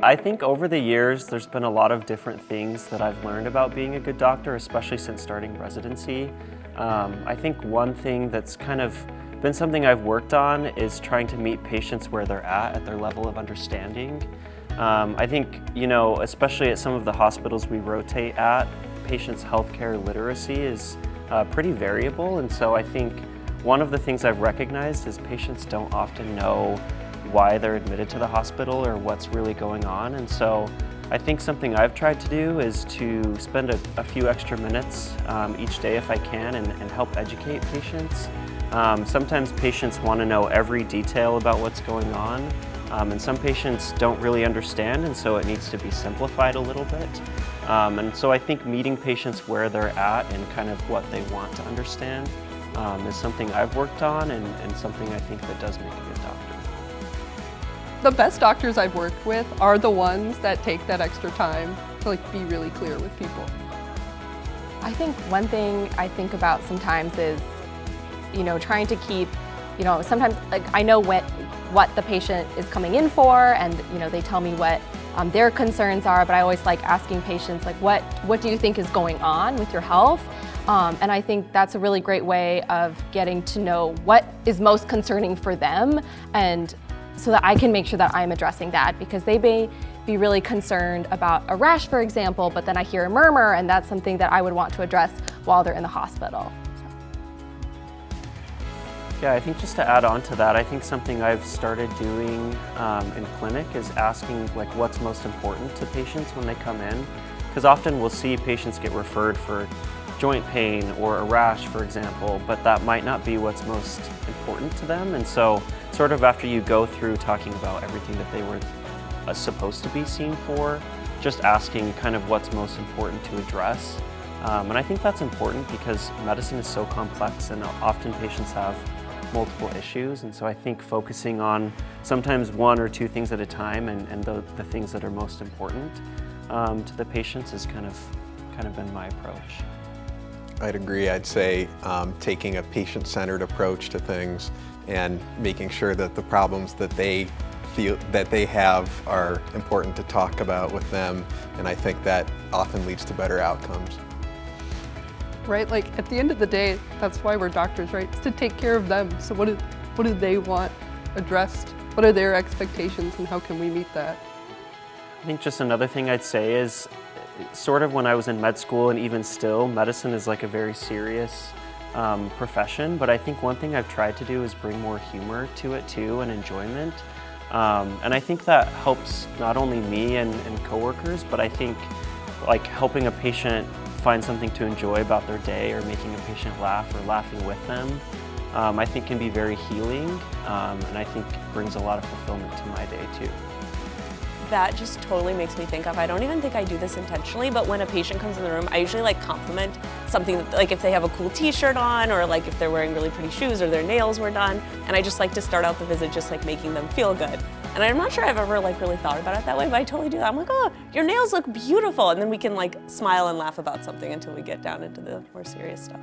I think over the years, there's been a lot of different things that I've learned about being a good doctor, especially since starting residency. I think one thing that's kind of been something I've worked on is trying to meet patients where they're at their level of understanding. I think, especially at some of the hospitals we rotate at, patients' healthcare literacy is pretty variable, and so I think one of the things I've recognized is patients don't often know why they're admitted to the hospital or what's really going on. And so I think something I've tried to do is to spend a few extra minutes each day if I can and help educate patients. Sometimes patients want to know every detail about what's going on, and some patients don't really understand, and so it needs to be simplified a little bit. And so I think meeting patients where they're at and kind of what they want to understand is something I've worked on and something I think that does make a good doctor. The best doctors I've worked with are the ones that take that extra time to be really clear with people. I think one thing I think about sometimes is, trying to keep, sometimes I know what the patient is coming in for, and they tell me what their concerns are, but I always like asking patients what do you think is going on with your health? And I think that's a really great way of getting to know what is most concerning for them, and so that I can make sure that I'm addressing that, because they may be really concerned about a rash, for example, but then I hear a murmur, and that's something that I would want to address while they're in the hospital. Yeah, I think just to add on to that, I think something I've started doing in clinic is asking what's most important to patients when they come in, because often we'll see patients get referred for joint pain or a rash, for example, but that might not be what's most important to them. And so sort of after you go through talking about everything that they were supposed to be seen for, just asking kind of what's most important to address. And I think that's important because medicine is so complex and often patients have multiple issues. And so I think focusing on sometimes one or two things at a time and the things that are most important to the patients has kind of been my approach. I'd agree. I'd say taking a patient-centered approach to things and making sure that the problems that they feel that they have are important to talk about with them, and I think that often leads to better outcomes. Right, at the end of the day, that's why we're doctors, right? It's to take care of them. So what do they want addressed? What are their expectations, and how can we meet that? I think just another thing I'd say is sort of when I was in med school, and even still, medicine is a very serious profession, but I think one thing I've tried to do is bring more humor to it too, and enjoyment. And I think that helps not only me and coworkers, but I think helping a patient find something to enjoy about their day, or making a patient laugh or laughing with them, I think can be very healing, and I think brings a lot of fulfillment to my day too. That just totally makes me think of, I don't even think I do this intentionally, but when a patient comes in the room, I usually compliment something, if they have a cool t-shirt on, or if they're wearing really pretty shoes, or their nails were done, and I just like to start out the visit just making them feel good. And I'm not sure I've ever really thought about it that way, but I totally do that. I'm like, oh, your nails look beautiful, and then we can smile and laugh about something until we get down into the more serious stuff.